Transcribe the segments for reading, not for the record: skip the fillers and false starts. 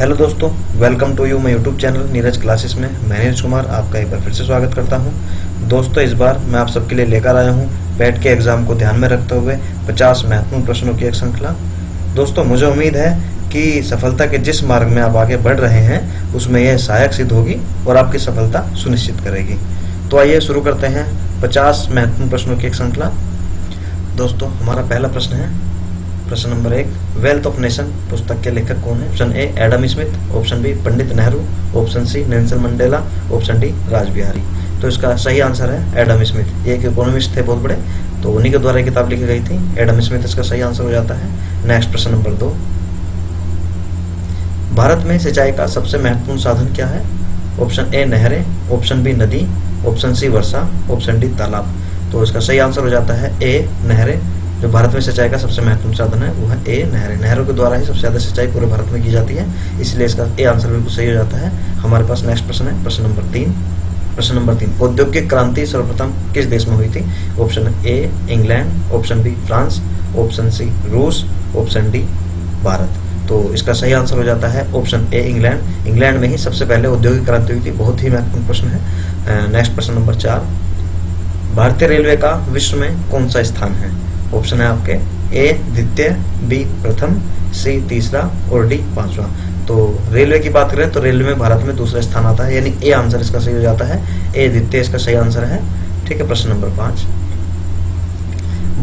Hello दोस्तों, welcome to you my YouTube channel Neeraj classes में। मैं नीरज कुमार आपका एक बार फिर से स्वागत करता हूं। दोस्तों, इस बार मैं आप सबके लिए लेकर आया हूं पैट के एग्ज़ाम को ध्यान में रखते हुए 50 महत्वपूर्ण प्रश्नों की एक श्रृंखला। दोस्तों, मुझे उम्मीद है कि सफलता के जिस मार्ग में आप आगे बढ़ रहे हैं उसमें यह सहायक सिद्ध होगी और आपकी सफलता सुनिश्चित करेगी। तो आइए शुरू करते हैं 50 महत्वपूर्ण प्रश्नों की एक श्रृंखला। दोस्तों, हमारा पहला प्रश्न है प्रश्न नंबर 1, वेल्थ ऑफ नेशन पुस्तक के लेखक कौन है? Option A Adam Smith, option B Pandit Nehru, option C Nelson Mandela, option D Rasbihari. तो इसका सही आंसर है एडम स्मिथ। ये एक इकोनॉमिस्ट थे बहुत बड़े, तो उन्हीं के द्वारा किताब लिखी गई थी। एडम स्मिथ इसका सही आंसर हो जाता है। नेक्स्ट प्रश्न नंबर 2, भारत में सिंचाई का सबसे महत्वपूर्ण साधन क्या है? ऑप्शन ए नहरें, ऑप्शन बी नदी, ऑप्शन सी वर्षा, ऑप्शन डी तालाब। तो इसका सही आंसर हो जाता है ए नहरें। जो भारत में सिंचाई का सबसे महत्वपूर्ण साधन है वो है ए नहरें। नहरों के द्वारा ही सबसे ज्यादा सिंचाई पूरे भारत में की जाती है, इसलिए इसका ए आंसर बिल्कुल सही हो जाता है। हमारे पास नेक्स्ट प्रश्न है प्रश्न नंबर 3। प्रश्न नंबर 3, औद्योगिक क्रांति सर्वप्रथम किस देश में हुई थी? Option A England, option B France, option C रूस, ऑप्शन डी भारत। तो इसका सही आंसर हो जाता है ऑप्शन ए इंग्लैंड। इंग्लैंड में ही सबसे पहले औद्योगिक क्रांति हुई थी। बहुत ही महत्वपूर्ण प्रश्न है। नेक्स्ट प्रश्न नंबर 4, भारतीय रेलवे का विश्व में कौन सा स्थान है? ऑप्शन है आपके ए द्वितीय, बी प्रथम, सी तीसरा और डी पांचवा। तो रेलवे की बात करें तो रेलवे में भारत में दूसरा स्थान आता है, यानी ए आंसर इसका सही हो जाता है। ए द्वितीय इसका सही आंसर है। ठीक है। प्रश्न नंबर 5,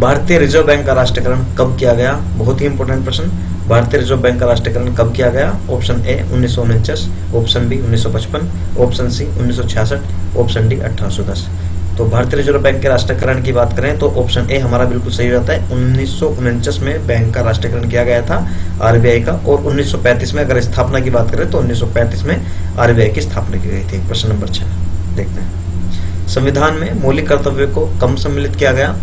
भारतीय रिजर्व बैंक का राष्ट्रीयकरण कब किया गया? बहुत ही इंपॉर्टेंट प्रश्न। भारतीय रिजर्व बैंक का राष्ट्रीयकरण कब किया गया? Option A 1949, option B 1955, option C 1966, option D 1810। तो भारतीय रिजर्व बैंक के राष्ट्रीयकरण की बात करें तो ऑप्शन ए हमारा बिल्कुल सही रहता है। 1949 में बैंक का राष्ट्रीयकरण किया गया था आरबीआई का, और 1935 में अगर स्थापना की बात करें तो 1935 में आरबीआई की स्थापना की गई थी। प्रश्न नंबर 6 देखते हैं, संविधान में मौलिक कर्तव्यों को कब सम्मिलित किया गया?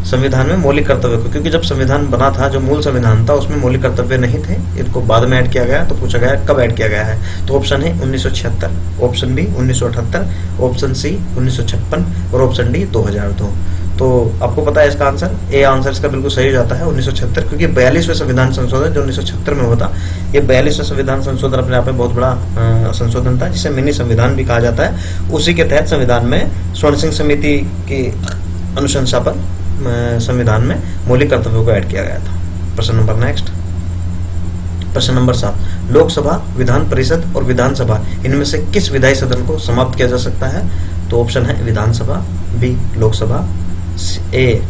संविधान में मौलिक कर्तव्य को, क्योंकि जब संविधान बना था, जो मूल संविधान था उसमें मौलिक कर्तव्य नहीं थे, इनको बाद में ऐड किया गया। तो पूछा गया कब ऐड किया गया है? तो ऑप्शन है 1976, ऑप्शन बी 1978, ऑप्शन सी 1956 और ऑप्शन डी 2002। तो आपको पता है इसका आंसर, ए आंसर इसका बिल्कुल सही हो जाता है 1976, क्योंकि 42वें संविधान संशोधन जो 1976 में हुआ था, ये 42वें संविधान संशोधन अपने आप में बहुत बड़ा संशोधन था, जिसे मिनी संविधान भी कहा जाता है। उसी के तहत संविधान में स्वर्ण सिंह समिति की अनुशंसा पर संविधान में मौलिक कर्तव्यों को ऐड किया गया था। प्रश्न नंबर नेक्स्ट, प्रश्न नंबर 7, लोकसभा, विधान परिषद और विधानसभा इनमें से किस विधायी सदन को समाप्त किया जा सकता है? तो ऑप्शन है विधानसभा, बी लोकसभा, ए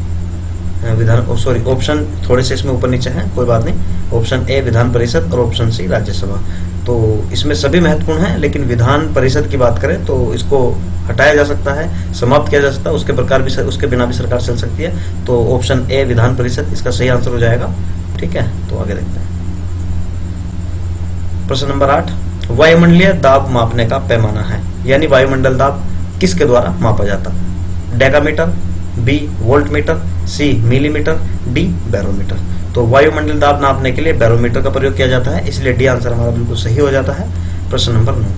विधान ऑप्शन थोड़े से इसमें ऊपर नीचे हैं, कोई बात नहीं। ऑप्शन ए विधान परिषद और ऑप्शन सी राज्यसभा। तो इसमें सभी महत्वपूर्ण हैं, लेकिन विधान परिषद की बात करें तो इसको हटाया जा सकता है, समाप्त किया जा सकता है, उसके प्रकार भी उसके बिना भी सरकार चल सकती है। तो ऑप्शन ए विधान परिषद इसका सही आंसर हो जाएगा। ठीक है, तो आगे देखते हैं। प्रश्न नंबर 8, वायुमंडलीय दाब मापने का पैमाना है, यानी वायुमंडल दाब किसके द्वारा मापा जाता? डेकामीटर, बी वोल्टमीटर, सी मिलीमीटर, डी बैरोमीटर। तो वायुमंडल दाब नापने के लिए बैरोमीटर का प्रयोग किया जाता है, इसलिए डी आंसर हमारा बिल्कुल सही हो जाता है। प्रश्न नंबर 9,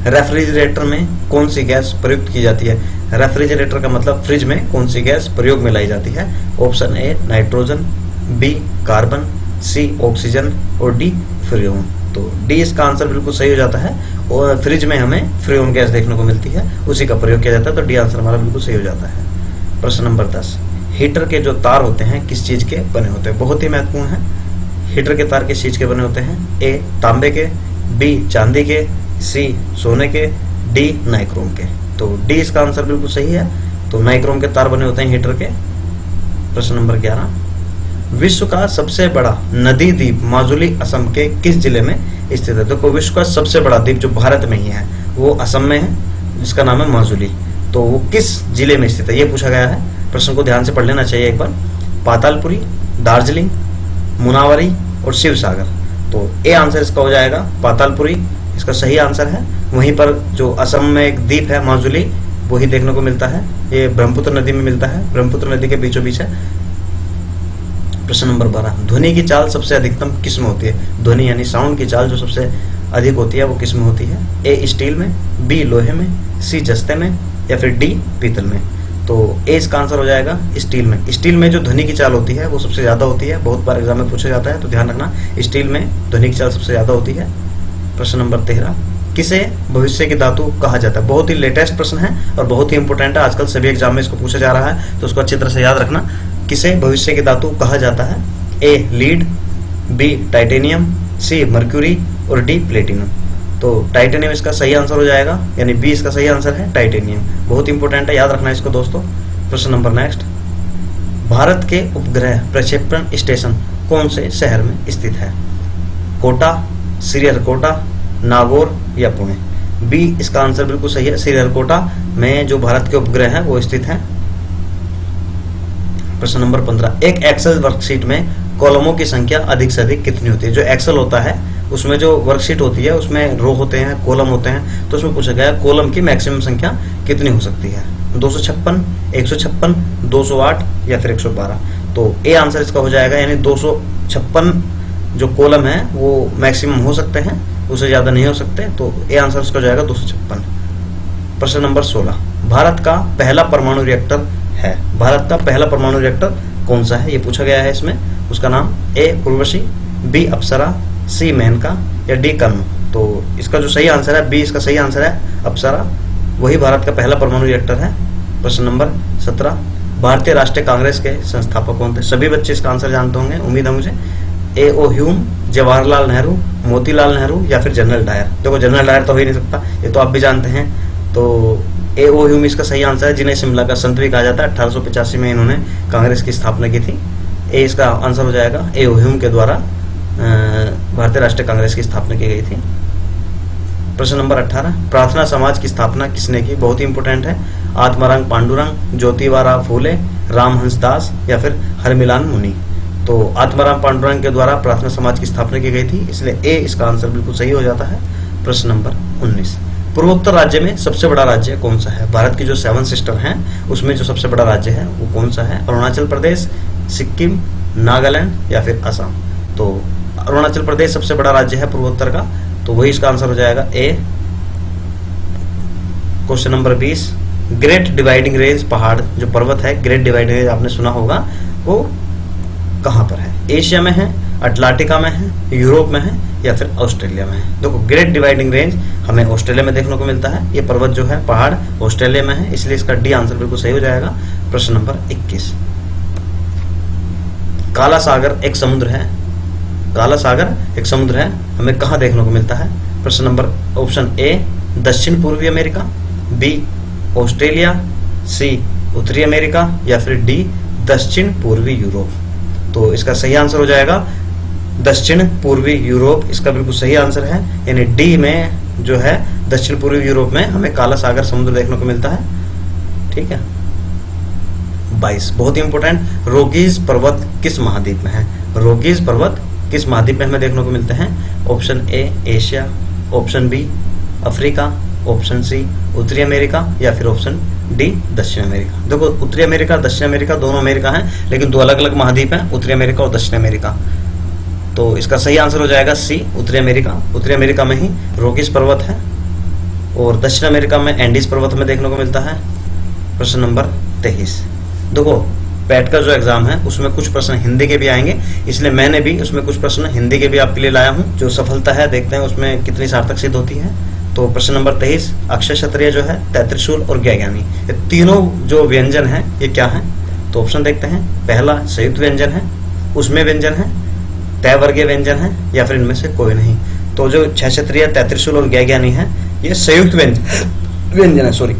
रेफ्रिजरेटर में कौन सी गैस प्रयुक्त की जाती है? रेफ्रिजरेटर का मतलब फ्रिज में कौन सी गैस प्रयोग में लाई जाती है? Option A nitrogen, B carbon, C oxygen और डी फ्रीओन। तो डी इसका आंसर बिल्कुल सही हो जाता है, और फ्रिज में हमें फ्रीओन गैस देखने को मिलती है, उसी का प्रयोग किया जाता है। तो डी आंसर हमारा बिल्कुल सही हो जाता है। प्रश्न नंबर 10, हीटर के जो तार होते हैं किस चीज के बने होते हैं? बहुत ही महत्वपूर्ण है। हीटर के तार किस चीज के बने होते हैं? ए तांबे के, बी चांदी के, सी सोने के, डी नाइक्रोम के। तो डी इसका आंसर बिल्कुल सही है। तो नाइक्रोम के तार बने होते हैं हीटर के। प्रश्न नंबर 11, विश्व का सबसे बड़ा नदी द्वीप माजुली असम के किस जिले में स्थित है? देखो, विश्व का सबसे बड़ा द्वीप जो भारत में ही है वो असम में है, जिसका नाम है माजुली। तो वो किस जिले में स्थित है ये पूछा गया है। प्रश्न को ध्यान से पढ़ लेना चाहिए एक बार। पातालपुरी, दार्जिलिंग, मुनावरी और शिवसागर। तो ए आंसर इसका हो जाएगा पातालपुरी, इसका सही आंसर है। वहीं पर जो असम में एक द्वीप है माजुली, वही देखने को मिलता है। ये ब्रह्मपुत्र नदी में मिलता है, ब्रह्मपुत्र नदी के बीचों बीच है। प्रश्न नंबर 12, ध्वनि की चाल सबसे अधिकतम किस में होती है? ध्वनि यानी साउंड की चाल जो सबसे अधिक होती है वो किस में होती है? ए स्टील में, बी लोहे में, सी जस्ते में या फिर डी पीतल में। तो ए इसका आंसर हो जाएगा स्टील में। स्टील में जो ध्वनि की चाल होती है वो सबसे ज़्यादा होती है, बहुत बार एग्जाम में पूछा जाता है, तो ध्यान रखना स्टील में ध्वनि की चाल सबसे ज़्यादा होती है। प्रश्न नंबर 13, किसे भविष्य की धातु कहा जाता है? बहुत ही लेटेस्ट प्रश्न है और बहुत ही इंपॉर्टेंट है, आजकल सभी एग्जाम में इसको पूछा जा रहा है, तो उसको अच्छी तरह से याद रखना। किसे भविष्य की धातु कहा जाता है? A lead, B titanium, C mercury और डी प्लेटिनम। तो टाइटेनियम इसका सही आंसर हो जाएगा, यानी बी इसका सही आंसर है टाइटेनियम। बहुत इंपॉर्टेंट है, याद रखना इसको दोस्तों। प्रश्न नंबर नेक्स्ट, भारत के उपग्रह प्रक्षेपण स्टेशन कौन से शहर में स्थित है? कोटा, श्रीहरिकोटा, नागौर या पुणे? बी इसका आंसर बिल्कुल सही है, श्रीहरिकोटा में जो भारत के उपग्रह हैं वो स्थित हैं। प्रश्न नंबर 15, एक एक्सेल वर्कशीट में कॉलमों की संख्या अधिक से अधिक कितनी होती है? जो एक्सेल होता है उसमें जो वर्कशीट होती है उसमें रो होते हैं, कॉलम होते हैं, तो उसमें पूछा गया कॉलम की मैक्सिमम संख्या कितनी हो सकती है? 256, 156, 208 या फिर 112? तो ए आंसर इसका हो जाएगा, यानी 256 जो कॉलम है वो मैक्सिमम हो सकते हैं, उससे ज़्यादा नहीं हो सकते, तो ए आंसर इसका हो जाएगा 256। प्रश्न नंबर 16, भारत का पहला परमाणु रिएक्टर है, भारत का पहला परमाणु रिएक्टर कौन सा है? ये पूछा गया है इसमें। उसका नाम ए उर्वशी, बी अप्सरा, सी मेनका या डी कर्म? तो इसका जो सही आंसर है बी इसका सही आंसर है अप्सरा, वही भारत का पहला परमाणु रिएक्टर है। प्रश्न नंबर 17, भारतीय राष्ट्रीय कांग्रेस के संस्थापक कौन थे? सभी बच्चे इसका आंसर जानते होंगे, उम्मीद है मुझे। ए ओ ह्यूम, जवाहरलाल नेहरू, मोतीलाल नेहरू या फिर जनरल डायर? देखो जनरल डायर तो हो ही नहीं सकता, ये तो आप भी जानते हैं। तो ए ओ ह्यूम इसका सही आंसर है, जिन्हें शिमला का संत भी कहा जाता है। 1885 में इन्होंने कांग्रेस की स्थापना की थी। ए इसका आंसर हो जाएगा, ए ओ ह्यूम के द्वारा भारतीय राष्ट्रीय कांग्रेस की स्थापना की गई थी। प्रश्न नंबर 18, प्रार्थना समाज की स्थापना किसने की? बहुत ही इंपॉर्टेंट है। आत्माराम पांडुरंग, ज्योतिबाराव फूले, रामहंस दास या फिर हरमिलान मुनि? तो आत्माराम पांडुरंग के द्वारा प्रार्थना समाज की स्थापना की गई थी, इसलिए ए इसका आंसर बिल्कुल सही हो जाता है। प्रश्न नंबर 19, पूर्वोत्तर राज्य में सबसे बड़ा राज्य कौन सा है? भारत की जो 7 सिस्टर हैं उसमें जो सबसे बड़ा राज्य है वो कौन सा है? अरुणाचल प्रदेश, सिक्किम, नागालैंड या फिर असम? तो अरुणाचल प्रदेश सबसे बड़ा राज्य है पूर्वोत्तर का, तो वही इसका आंसर हो जाएगा A. Question number 20, Great Dividing Range पहाड़ जो पर्वत है, ग्रेट डिवाइडिंग रेंज आपने सुना होगा, वो कहाँ पर है? एशिया में है, अटलांटिका में है, यूरोप में है या फिर ऑस्ट्रेलिया में है? देखो ग्रेट डिवाइडिंग रेंज हमें ऑस्ट्रेलिया में देखने को मिलता है, ये पर्वत जो है पहाड़ ऑस्ट्रेलिया में है, इसलिए इसका डी आंसर बिल्कुल सही हो जाएगा। प्रश्न नंबर 21, काला सागर एक समुद्र है, काला सागर एक समुद्र है, हमें कहाँ देखने को मिलता है? प्रश्न नंबर ऑप्शन ए दक्षिण पूर्वी अमेरिका, बी ऑस्ट्रेलिया, सी उत्तरी अमेरिका या फिर डी दक्षिण पूर्वी यूरोप? तो इसका सही आंसर हो जाएगा दक्षिण पूर्वी यूरोप, इसका बिल्कुल सही आंसर है, यानी डी में जो है दक्षिण पूर्वी यूरोप में हमें काला सागर समुद्र देखने को मिलता है। ठीक है। 22, बहुत ही इंपॉर्टेंट, रोगीज पर्वत किस महाद्वीप में है? रोगीज पर्वत किस महाद्वीप में हमें देखने को मिलते हैं? Option A Asia, option B Africa, option C उत्तरी अमेरिका या फिर ऑप्शन डी दक्षिण अमेरिका? देखो उत्तरी अमेरिका दक्षिण अमेरिका दोनों अमेरिका हैं, लेकिन दो अलग अलग महाद्वीप हैं, उत्तरी अमेरिका और दक्षिण अमेरिका। तो इसका सही आंसर हो जाएगा सी उत्तरी अमेरिका। उत्तरी अमेरिका में ही रोकीज पर्वत है और दक्षिण अमेरिका में एंडीज पर्वत हमें देखने को मिलता है। प्रश्न नंबर 23, देखो पैट का जो एग्जाम है उसमें कुछ प्रश्न हिंदी के भी आएंगे, इसलिए मैंने भी उसमें कुछ प्रश्न हिंदी के भी आपके लिए लाया हूँ। जो सफलता है देखते हैं उसमें कितनी सार्थक सिद्ध होती है। तो प्रश्न नंबर 23, अक्षय क्षत्रिय जो है, तैत्रिशूल और ज्ञानी, ये तीनों जो व्यंजन है ये क्या है? तो ऑप्शन देखते हैं। पहला संयुक्त व्यंजन है, उसमें व्यंजन है, तय वर्गीय व्यंजन है या फिर इनमें से कोई नहीं? तो जो अक्षय क्षत्रिय, तैत्रिशूल और ज्ञानी है ये संयुक्त व्यंजन है, सॉरी,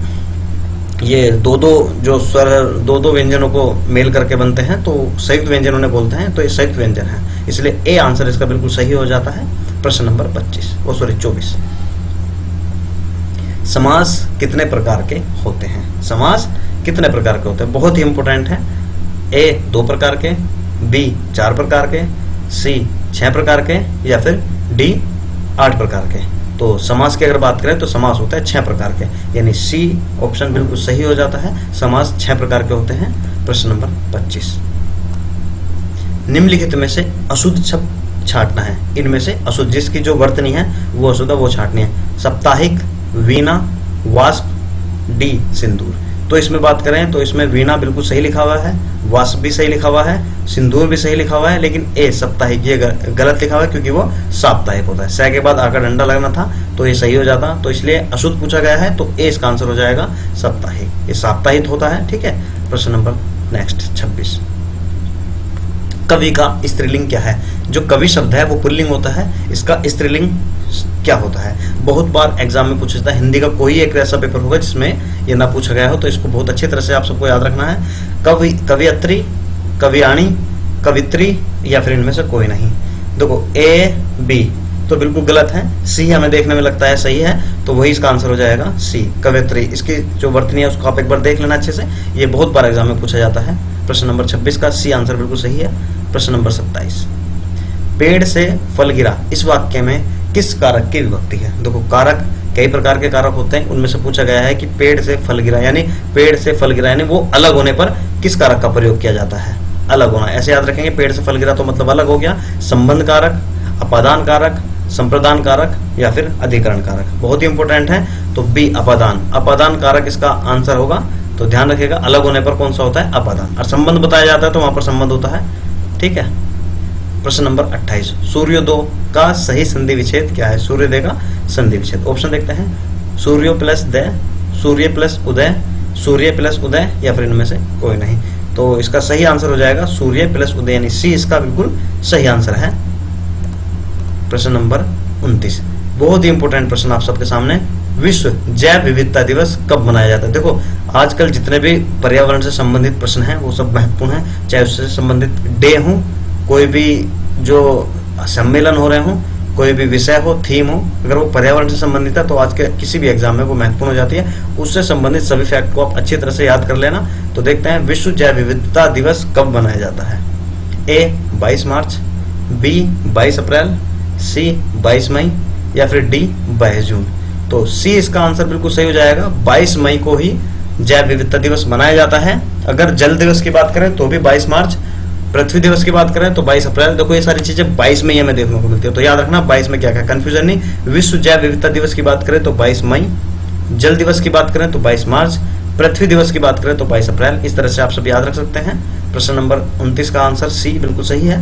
ये दो जो स्वर दो व्यंजनों को मेल करके बनते हैं तो संयुक्त व्यंजन उन्हें बोलते हैं, तो ये संयुक्त व्यंजन है, इसलिए ए आंसर इसका बिल्कुल सही हो जाता है। प्रश्न नंबर 24, समास कितने प्रकार के होते हैं? समास कितने प्रकार के होते हैं? बहुत ही इंपॉर्टेंट है। ए 2 प्रकार के, बी 4 प्रकार के, सी 6 प्रकार के या फिर डी 8 प्रकार के? तो समास की अगर बात करें तो समास होता है 6 प्रकार के, यानी सी ऑप्शन बिल्कुल सही हो जाता है, समास 6 प्रकार के होते हैं। प्रश्न नंबर 25, निम्नलिखित में से अशुद्ध शब्द छांटना है। इनमें से अशुद्ध, जिसकी जो वर्तनी है वो अशुद्ध है वो छांटनी है। साप्ताहिक, वीणा, वाष्प, डी सिंदूर? तो इसमें बात करें तो इसमें वीणा बिल्कुल सही लिखा हुआ है, वाष्प भी सही लिखा हुआ है, सिंदूर भी सही लिखा हुआ है, लेकिन ए साप्ताहिक ये गलत लिखा हुआ है क्योंकि वो साप्ताहिक होता है। स के बाद आकर डंडा लगना था तो ये सही हो जाता, तो इसलिए अशुद्ध पूछा गया है तो ए इसका आंसर हो जाएगा साप्ताहिक, ये साप्ताहिक होता है। ठीक है, प्रश्न नंबर नेक्स्ट 26, कवि का स्त्रीलिंग क्या है? जो कवि शब्द है वो पुल्लिंग होता है, इसका स्त्रीलिंग क्या होता है? बहुत बार एग्जाम में पूछा जाता है, हिंदी का कोई एक ऐसा पेपर होगा जिसमें ये ना पूछा गया हो, तो इसको बहुत अच्छी तरह से आप सबको याद रखना है। कवि, कवियत्री, कवियाणी, कवित्री या फिर इनमें से कोई नहीं। देखो ए बी तो बिल्कुल गलत है, सी हमें देखने में लगता है सही है, तो वही इसका आंसर हो जाएगा सी, कवियत्री। इसकी जो वर्तनी है उसको आप एक बार देख लेना अच्छे से, ये बहुत बार एग्जाम में पूछा जाता है। प्रश्न नंबर 26 का सी आंसर बिल्कुल सही है। प्रश्न नंबर 27, पेड़ से फल गिरा इस वाक्य में किस कारक की विभक्ति है? देखो कारक कई प्रकार के कारक होते हैं, उनमें से पूछा गया है कि पेड़ से फल गिरा, यानी पेड़ से फल गिरा यानी वो अलग होने पर किस कारक का प्रयोग किया जाता है? अलग होना, ऐसे याद रखेंगे, पेड़ से फल गिरा तो मतलब अलग हो गया। संबंध कारक, अपादान कारक, संप्रदान कारक या फिर अधिकरण कारक, बहुत ही इंपॉर्टेंट है। तो बी अपादान, अपादान कारक इसका आंसर होगा। तो ध्यान रखिएगा, अलग होने पर कौन सा होता है? अपादान। और संबंध बताया जाता है तो वहां पर संबंध होता है। ठीक है, प्रश्न नंबर 28, सूर्योदय का सही संधि विच्छेद क्या है? सूर्योदय का संधि विच्छेद, ऑप्शन देखते हैं, सूर्यो प्लस दय, सूर्य प्लस उदय, सूर्य प्लस उदय या फिर इनमें से कोई नहीं। तो इसका सही आंसर हो जाएगा सूर्य प्लस उदय, यानी सी इसका बिल्कुल सही आंसर है। प्रश्न नंबर 29, बहुत ही इंपॉर्टेंट प्रश्न आप सबके सामने, विश्व जैव विविधता दिवस कब मनाया जाता है? देखो आजकल जितने भी पर्यावरण से संबंधित प्रश्न हैं वो सब महत्वपूर्ण हैं, चाहे उससे संबंधित डे हो, कोई भी जो सम्मेलन हो रहे हो, कोई भी विषय हो, थीम हो, अगर वो पर्यावरण से संबंधित है तो आज के किसी भी एग्जाम में वो महत्वपूर्ण हो जाती है। उससे संबंधित सभी फैक्ट को आप अच्छी तरह से याद कर लेना। तो देखते हैं विश्व जैव विविधता दिवस कब मनाया जाता है? ए 22 मार्च, बी 22 अप्रैल, सी 22 मई या फिर डी 22 जून। तो सी इसका आंसर बिल्कुल सही हो जाएगा, 22 मई को ही जैव विविधता दिवस मनाया जाता है। अगर जल दिवस की बात करें तो भी 22 मार्च, पृथ्वी दिवस की बात करें तो 22 अप्रैल। देखो ये सारी चीजें 22 मई हमें देखने को मिलती है, तो याद रखना 22 में क्या क्या कंफ्यूजन नहीं। विश्व जैव विविधता दिवस की बात करें तो 22 मई, जल दिवस की बात करें तो 22 मार्च, पृथ्वी दिवस की बात करें तो 22 अप्रैल। इस तरह से आप सब याद रख सकते हैं। प्रश्न नंबर 29 का आंसर सी बिल्कुल सही है।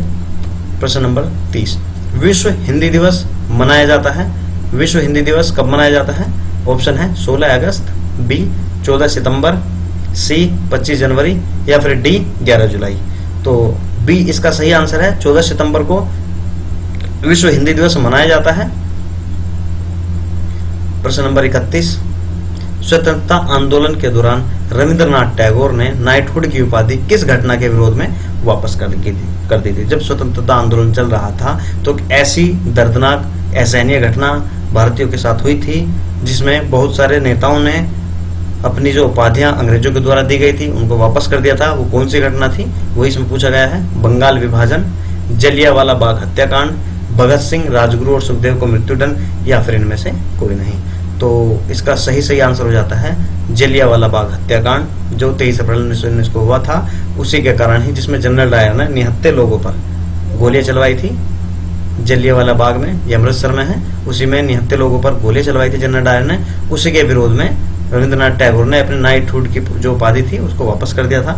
प्रश्न नंबर 30, विश्व हिंदी दिवस मनाया जाता है, विश्व हिंदी दिवस कब मनाया जाता है? ऑप्शन है 16 अगस्त, बी 14 सितंबर, सी 25 जनवरी या फिर डी 11 जुलाई। तो बी इसका सही आंसर है, 14 सितंबर को विश्व हिंदी दिवस मनाया जाता है। प्रश्न नंबर 31, स्वतंत्रता आंदोलन के दौरान रविंद्रनाथ टैगोर ने नाइटहुड की उपाधि किस घटना के विरोध में वापस कर दी थी? जब स्वतंत्रता आंदोलन चल रहा था तो ऐसी दर्दनाक असहनीय घटना भारतीयों के साथ हुई थी जिसमें बहुत सारे नेताओं ने अपनी जो उपाधियां अंग्रेजों के द्वारा दी गई थी उनको वापस कर दिया था। वो कौन सी घटना थी वही इसमें पूछा गया है। बंगाल विभाजन, जलियांवाला बाग हत्याकांड, भगत सिंह, राजगुरु और सुखदेव को मृत्युदंड या फिर इनमें से कोई नहीं। तो इसका सही आंसर हो जाता है जलियांवाला बाग हत्याकांड, जो 23 अप्रैल 1919 को हुआ था। उसी के कारण ही जिसमें जनरल डायर ने 79 लोगों पर गोलियां चलवाई थी जलियांवाला बाग में, ये अमृतसर में है, उसी में 79 लोगों पर गोलियां चलवाई थी जनरल डायर ने। उसी के विरोध में रविंद्रनाथ टैगोर ने अपने नाइटहुड की जो उपाधि थी उसको वापस कर दिया था।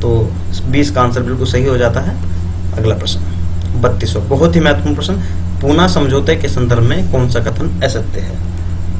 तो 20 का आंसर बिल्कुल सही हो जाता है। अगला प्रश्न 32वां, बहुत ही महत्वपूर्ण प्रश्न, पूना समझौते के संदर्भ में कौन सा कथन असत्य है?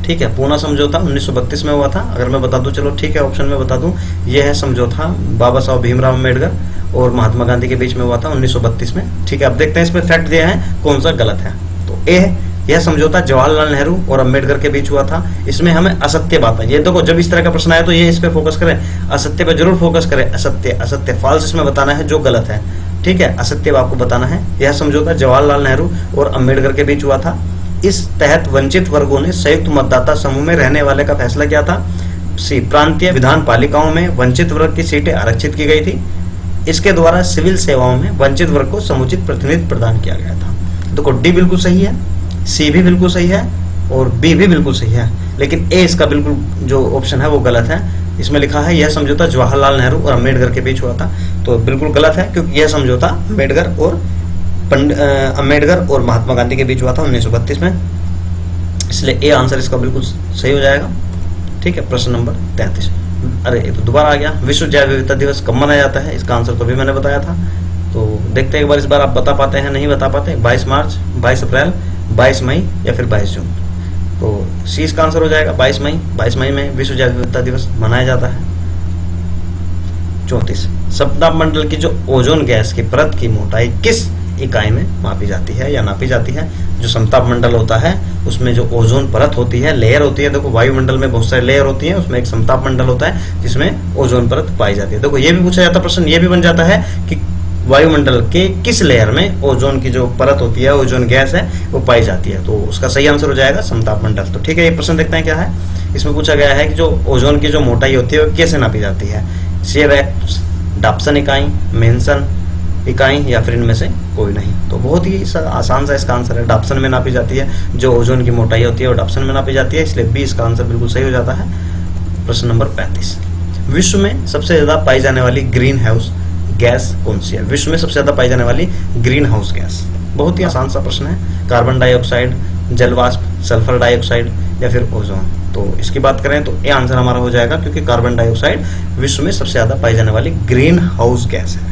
ठीक है, पूना समझौता 1932 में हुआ था। अगर मैं बता दूं, चलो ठीक है ऑप्शन में बता दूं, यह है समझौता बाबा साहब भीमराव अम्बेडकर और महात्मा गांधी के बीच में हुआ था 1932 में। ठीक है, अब देखते हैं इसमें फैक्ट दिया है कौन सा गलत है। तो ए है, यह समझौता जवाहरलाल नेहरू और अम्बेडकर के बीच हुआ था। इसमें हमें असत्य बात है, ये देखो जब इस तरह का प्रश्न आया तो ये इस पे फोकस करें, असत्य पे जरूर फोकस करें। असत्य असत्य फॉल्स इसमें बताना है जो गलत है। ठीक है, असत्य आपको बताना है। यह समझौता जवाहरलाल नेहरू और अम्बेडकर के बीच हुआ था। इस तहत वंचित वर्गों ने संयुक्त मतदाता समूह में रहने वाले का फैसला किया था। सी, प्रांतीय विधान पालिकाओं में वंचित वर्ग की सीटें आरक्षित की गई थी। इसके द्वारा सिविल सेवाओं में वंचित वर्ग को समुचित प्रतिनिधित्व प्रदान किया गया था। देखो डी बिल्कुल सही है, सी भी बिल्कुल सही है और बी भी बिल्कुल सही है, लेकिन ए इसका बिल्कुल जो ऑप्शन है वो गलत है। इसमें लिखा है यह समझौता जवाहरलाल नेहरू और अम्बेडकर के बीच हुआ था, तो बिल्कुल गलत है क्योंकि यह समझौता अम्बेडकर और महात्मा गांधी के बीच हुआ था 1932 में, इसलिए ए आंसर इसका बिल्कुल सही हो जाएगा। ठीक है, प्रश्न नंबर 33, अरे ये तो दोबारा आ गया। विश्व जैव विविधता दिवस कब मनाया जाता है? इसका आंसर तो भी मैंने बताया था। तो देखते हैं एक बार, इस बार आप बता पाते हैं नहीं बता पाते। 22 मार्च, 22 अप्रैल, 22 मई या फिर 22 जून। तो सी इसका आंसर हो जाएगा 22 मई। 22 मई में विश्व जैव विविधता दिवस मनाया जाता है। 34, समताप मंडल की जो ओजोन गैस की परत की मोटाई किस इकाई में मापी जाती है या नापी जाती है? जो समताप मंडल होता है उसमें जो ओजोन परत होती है, लेयर होती है, देखो वायुमंडल में बहुत सारे लेयर होती है, उसमें एक समताप मंडल होता है जिसमें ओजोन परत पाई जाती है। देखो ये भी पूछा जाता प्रश्न, ये भी बन जाता है कि वायुमंडल के किस लेयर में ओजोन की जो परत होती है, ओजोन गैस है, वो पाई जाती है। तो उसका सही आंसर हो जाएगा समताप मंडल। तो ठीक है, ये प्रश्न देखते हैं क्या है। इसमें पूछा गया है कि जो ओजोन की जो मोटाई होती है वो कैसे नापी जाती है? सिएवेक्स, डाप्सन इकाई, मेंसन इकाई या फिर इनमें से कोई नहीं। तो बहुत ही आसान सा इसका आंसर है, डाप्सन में नापी जाती है। जो ओजोन की मोटाई होती है वो डाप्सन में नापी जाती है, इसलिए बी इसका आंसर बिल्कुल सही हो जाता है। प्रश्न नंबर 35, विश्व में सबसे ज्यादा पाई जाने वाली ग्रीन हाउस गैस कौन सी है? विश्व में सबसे ज्यादा पाई जाने वाली ग्रीन हाउस गैस, बहुत ही आसान सा प्रश्न है। कार्बन डाइऑक्साइड, जलवाष्प, सल्फर डाइऑक्साइड या फिर ओजोन। तो इसकी बात करें तो ये आंसर हमारा हो जाएगा, क्योंकि कार्बन डाइऑक्साइड विश्व में सबसे ज्यादा पाई जाने वाली ग्रीन हाउस गैस है।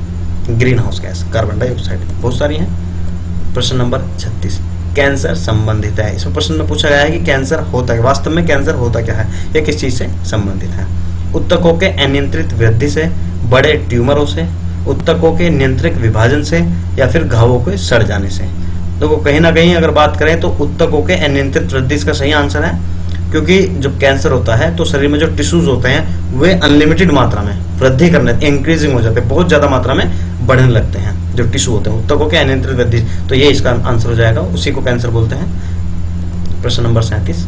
Green house gas, carbon dioxide बहुत सारी हैं। प्रश्न नंबर 36, कैंसर संबंधित है। इसमें प्रश्न में पूछा गया है कि कैंसर होता है, वास्तव में कैंसर होता क्या है, यह किस चीज से संबंधित है? उत्तकों के अनियंत्रित वृद्धि से, बड़े ट्यूमरों से, उत्तकों के नियंत्रित विभाजन से या फिर घावों के सड़ जाने से। देखो कहीं ना कहीं अगर बात करें तो उत्तकों के अनियंत्रित वृद्धि इसका सही आंसर है, क्योंकि जब कैंसर होता है तो शरीर में जो टिश्यूज होते हैं वे अनलिमिटेड मात्रा में वृद्धि करने, इंक्रीजिंग हो जाते हैं, बहुत ज्यादा मात्रा में बढ़ने लगते हैं जो टिश्यू होते हैं, उत्तकों के अनियंत्रित वृद्धि। तो ये इसका आंसर हो जाएगा, उसी को कैंसर बोलते हैं। प्रश्न नंबर 37,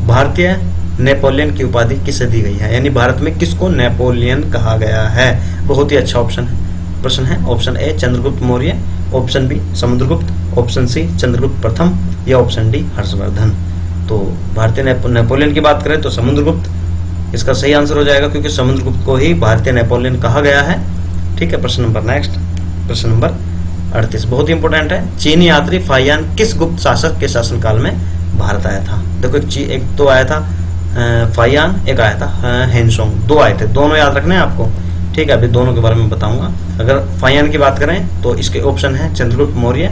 भारतीय नेपोलियन की उपाधि किसे दी गई है? यानी भारत में किसको नेपोलियन कहा गया है? बहुत ही अच्छा प्रश्न है। Option A Chandragupta Maurya, option B Samudragupta, option C Chandragupta प्रथम या ऑप्शन डी हर्षवर्धन। तो भारतीय नेपोलियन की बात करें तो समुद्रगुप्त इसका सही आंसर हो जाएगा, क्योंकि समुद्रगुप्त को ही भारतीय नेपोलियन कहा गया है। ठीक है, प्रश्न नंबर नेक्स्ट, प्रश्न नंबर 38 बहुत ही इंपॉर्टेंट है। चीनी यात्री फाहियान किस गुप्त शासक के शासनकाल में भारत आया था? देखो एक तो आया था फाहियान, एक आया था हेनसोंग, दो आए थे, दोनों याद रखने हैं आपको। ठीक है, अभी दोनों के बारे में बताऊंगा। अगर फाहियान की बात करें तो इसके ऑप्शन है चंद्रगुप्त मौर्य,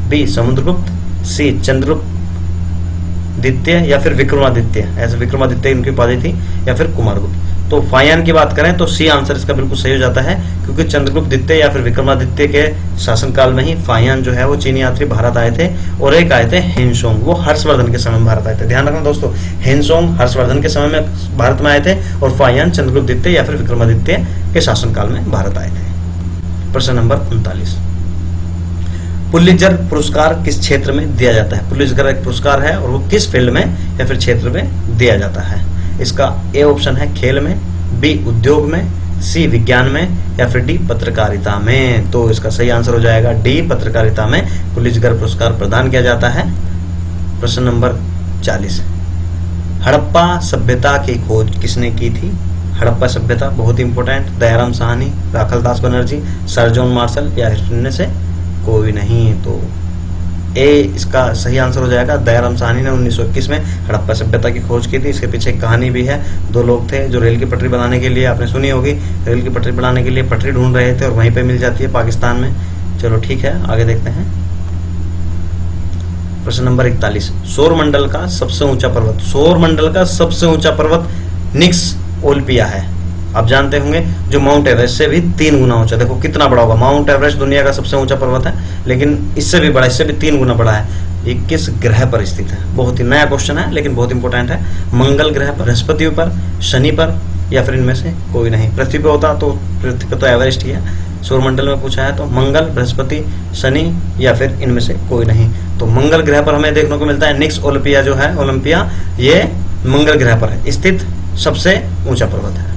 बी समुद्रगुप्त, सी चंद्रगुप्त द्वितीय या फिर विक्रमादित्य, ऐसे विक्रमादित्य इनकी उपाधि थी, या फिर कुमारगुप्त। तो फाहियान की बात करें तो सी आंसर इसका बिल्कुल सही हो जाता है, क्योंकि चंद्रगुप्त द्वितीय या फिर विक्रमादित्य के शासनकाल में ही फाहियान जो है वो चीनी यात्री भारत आए थे, और एक आए थे हेनसोंग, वो हर्षवर्धन के समय में भारत आए थे। ध्यान रखना दोस्तों, हेनसोंग हर्षवर्धन के समय में भारत में आए थे और फाहियान चंद्रगुप्त द्वितीय या फिर विक्रमादित्य के शासनकाल में भारत आए थे। प्रश्न नंबर 39, पुलित्जर पुरस्कार किस क्षेत्र में दिया जाता है? पुलित्जर एक पुरस्कार है और वो किस फील्ड में या फिर क्षेत्र में दिया जाता है? इसका ए ऑप्शन है खेल में, बी उद्योग में, सी विज्ञान में या फिर डी पत्रकारिता में। तो इसका सही आंसर हो जाएगा डी पत्रकारिता में पुलित्जर पुरस्कार प्रदान किया जाता है। प्रश्न नंबर 40, हड़प्पा सभ्यता की खोज किसने की थी? हड़प्पा सभ्यता बहुत इंपॉर्टेंट, दयाराम साहनी, राखल दास बनर्जी, सर जॉन मार्शल या इनमें से कोई नहीं। तो ए इसका सही आंसर हो जाएगा, दयाराम साहनी ने 1921 में हड़प्पा सभ्यता की खोज की थी। इसके पीछे एक कहानी भी है, दो लोग थे जो रेल की पटरी बनाने के लिए, आपने सुनी होगी, रेल की पटरी बनाने के लिए पटरी ढूंढ रहे थे और वहीं पे मिल जाती है पाकिस्तान में। चलो ठीक है, आगे देखते हैं। प्रश्न नंबर 41, सौरमंडल का सबसे ऊंचा पर्वत, सौरमंडल का सबसे ऊंचा पर्वत निक्स ओल्पिया है। आप जानते होंगे जो माउंट एवरेस्ट से भी 3 गुना ऊंचा, देखो कितना बड़ा होगा। माउंट एवरेस्ट दुनिया का सबसे ऊंचा पर्वत है, लेकिन इससे भी बड़ा, इससे भी 3 गुना बड़ा है। ये किस ग्रह पर स्थित है? बहुत ही नया क्वेश्चन है लेकिन बहुत इंपॉर्टेंट है। मंगल ग्रह पर, बृहस्पति पर, शनि पर या फिर इनमें से कोई नहीं। पृथ्वी पर होता तो पृथ्वी पर तो एवरेस्ट ही है, सौरमंडल में पूछा है तो मंगल, बृहस्पति, शनि या फिर इनमें से कोई नहीं। तो मंगल ग्रह पर हमें देखने को मिलता है निक्स ओलंपिया जो है, ओलंपिया, ये मंगल ग्रह पर है स्थित सबसे ऊंचा पर्वत है।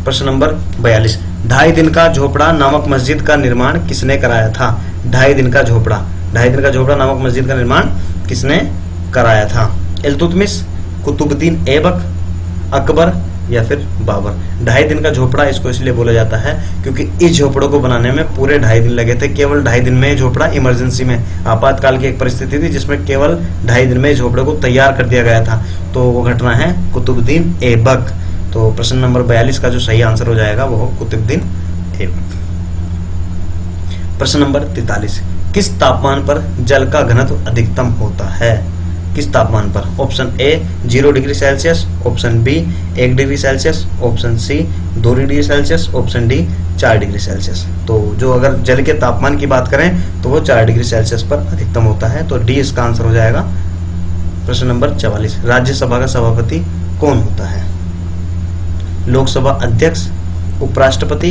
प्रश्न नंबर 42, 2.5 दिन का झोपड़ा नामक मस्जिद का निर्माण किसने कराया था? 2.5 दिन का झोपड़ा, 2.5 दिन का झोपड़ा नामक मस्जिद का निर्माण किसने कराया था? इल्तुतमिश, कुतुबुद्दीन ऐबक, अकबर या फिर बाबर। 2.5 दिन का झोपड़ा इसको इसलिए बोला जाता है क्योंकि इस झोपड़ों को बनाने में पूरे 2.5 दिन लगे थे। केवल 2.5 दिन में झोपड़ा, इमरजेंसी में, आपातकाल की एक परिस्थिति थी जिसमें केवल 2.5 दिन में झोपड़े को तैयार कर दिया गया था। तो वो घटना है कुतुबुद्दीन ऐबक। तो प्रश्न नंबर 42 का जो सही आंसर हो जाएगा वो हो कुतुबुद्दीन ऐबक। प्रश्न नंबर 43, किस तापमान पर जल का घनत्व अधिकतम होता है? किस तापमान पर? Option A 0 degree Celsius, option B 1 degree Celsius, option C 2 degree Celsius, option D 4 degree Celsius. तो जो अगर जल के तापमान की बात करें तो वो 4 डिग्री सेल्सियस पर अधिकतम होता है, तो डी इसका आंसर हो जाएगा। प्रश्न नंबर 44, राज्यसभा का सभापति कौन होता है? लोकसभा अध्यक्ष, उपराष्ट्रपति,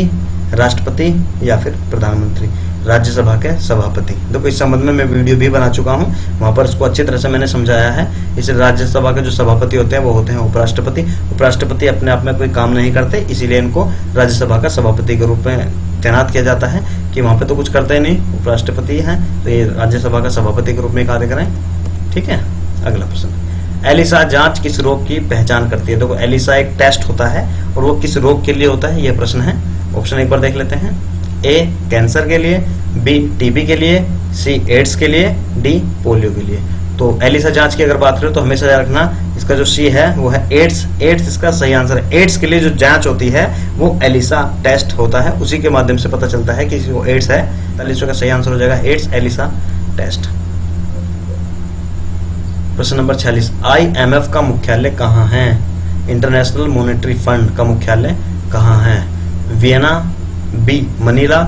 राष्ट्रपति या फिर प्रधानमंत्री? राज्यसभा के सभापति। देखो इस संबंध में मैं वीडियो भी बना चुका हूं, वहां पर इसको अच्छी तरह से मैंने समझाया है। इस राज्यसभा के जो सभापति होते हैं वो होते हैं उपराष्ट्रपति। उपराष्ट्रपति अपने आप में कोई काम नहीं करते, इसीलिए इनको राज्यसभा का सभापति के रूप में तैनात किया जाता है कि वहां पे तो कुछ करते ही नहीं, उपराष्ट्रपति हैं, तो ये राज्यसभा का सभापति के रूप में कार्य करें। ठीक है, अगला प्रश्न, एलिसा जांच किस रोग की पहचान करती है? देखो एलिसा एक टेस्ट होता है और वो किस रोग के लिए होता है, यह प्रश्न है। ऑप्शन एक बार देख लेते हैं। ए कैंसर के लिए, बी टीबी के लिए, सी एड्स के लिए, डी पोलियो के लिए। तो एलिसा जांच की अगर बात करें तो हमेशा याद रखना इसका जो सी है वो है एड्स। एड्स इसका सही आंसर है। एड्स के लिए जो जांच होती है वो एलिसा टेस्ट होता है, उसी के माध्यम से पता चलता है कि वो एड्स है। 43 का सही आंसर हो जाएगा एड्स एलिसा टेस्ट। प्रश्न नंबर 46, IMF का मुख्यालय कहाँ है? इंटरनेशनल मॉनेटरी फंड का मुख्यालय कहाँ है? वियना, बी मनीला,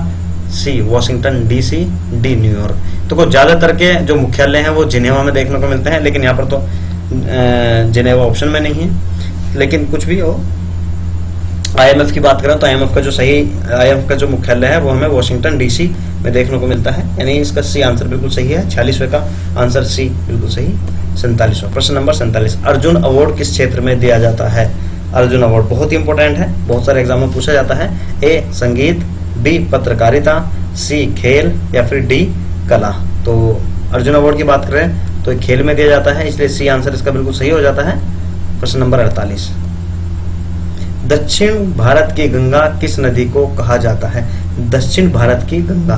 सी वॉशिंगटन डीसी, डी न्यूयॉर्क। तो कुछ ज्यादातर के जो मुख्यालय हैं वो जिनेवा में देखने को मिलते हैं, लेकिन यहाँ पर तो जिनेवा ऑप्शन में नहीं है। लेकिन कुछ भी हो, IMF की बात करें तो IMF का जो सही IMF का जो मुख्यालय है वो हमें वॉशिंगटन डीसी में देखने को मिलता है, यानी इसका सी आंसर बिल्कुल सही है। 46वें का आंसर सी बिल्कुल सही। 47वां प्रश्न नंबर 47, अर्जुन अवार्ड किस क्षेत्र में दिया जाता है? अर्जुन अवार्ड बहुत ही इंपॉर्टेंट है, बहुत सारे एग्जाम में पूछा जाता है। ए संगीत, बी पत्रकारिता, सी खेल या फिर डी कला। तो अर्जुन अवार्ड की बात करें तो खेल में दिया जाता है, इसलिए सी आंसर इसका बिल्कुल सही हो जाता है। प्रश्न नंबर 48, दक्षिण भारत की गंगा किस नदी को कहा जाता है? दक्षिण भारत की गंगा,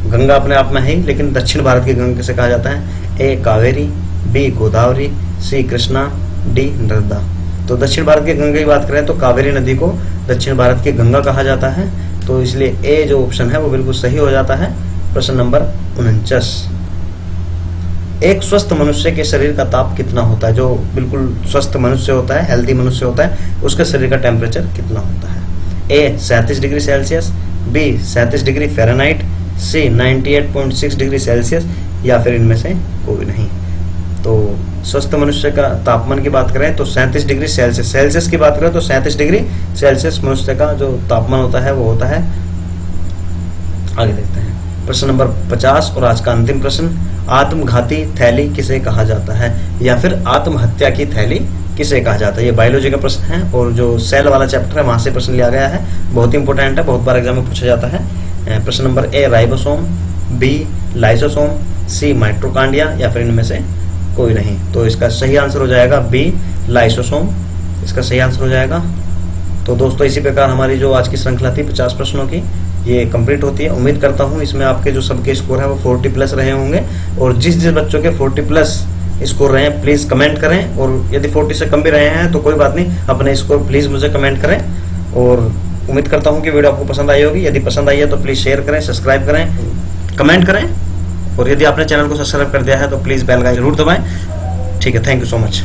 गंगा अपने आप में है, लेकिन दक्षिण भारत की गंगा किसे कहा जाता है? ए कावेरी, बी गोदावरी, सी कृष्णा, डी नर्मदा। तो दक्षिण भारत की गंगा की बात करें तो कावेरी नदी को दक्षिण भारत की गंगा कहा जाता है, तो इसलिए ए जो ऑप्शन है वो बिल्कुल सही हो जाता है। प्रश्न नंबर 49, एक स्वस्थ मनुष्य के शरीर का ताप कितना होता है? जो बिल्कुल स्वस्थ मनुष्य होता है, हेल्दी मनुष्य होता है, उसका शरीर का टेम्परेचर कितना होता है? A 37 degree Celsius, B 37 degree Fahrenheit, C 98.6 degree Celsius या फिर इनमें से कोई नहीं। तो स्वस्थ मनुष्य का तापमान की बात करें तो 37 डिग्री सेल्सियस, सेल्सियस की बात करें तो 37 डिग्री सेल्सियस मनुष्य का जो तापमान होता है वो होता है। आगे देखते हैं प्रश्न नंबर 50 और आज का अंतिम प्रश्न, आत्मघाती थैली किसे कहा जाता है या फिर आत्महत्या की थैली किसे कहा जाता है? ये बायोलॉजी का प्रश्न है और जो सेल वाला चैप्टर है वहां से प्रश्न लिया गया है, बहुत ही इंपॉर्टेंट है, बहुत बार एग्जाम में पूछा जाता है। प्रश्न number A ribosome, B lysosome, C mitochondria या फिर इनमें से कोई नहीं। तो इसका सही आंसर हो जाएगा बी लाइसोसोम, इसका सही आंसर हो जाएगा। तो दोस्तों इसी प्रकार हमारी जो आज की श्रृंखला थी 50 प्रश्नों की ये कंप्लीट होती है। उम्मीद करता हूँ इसमें आपके जो सबके स्कोर है वो 40+ रहे होंगे, और जिस बच्चों के 40+ स्कोर रहे हैं प्लीज कमेंट करें, और यदि 40 से कम भी रहे हैं तो कोई बात नहीं, अपने स्कोर प्लीज मुझे कमेंट करें। और उम्मीद करता हूँ कि वीडियो आपको पसंद आई होगी। यदि पसंद आई है तो प्लीज शेयर करें, सब्सक्राइब करें, कमेंट करें, और यदि आपने चैनल को सब्सक्राइब कर दिया है तो प्लीज बेल का जरूर दबाएं। ठीक है, थैंक यू सो मच।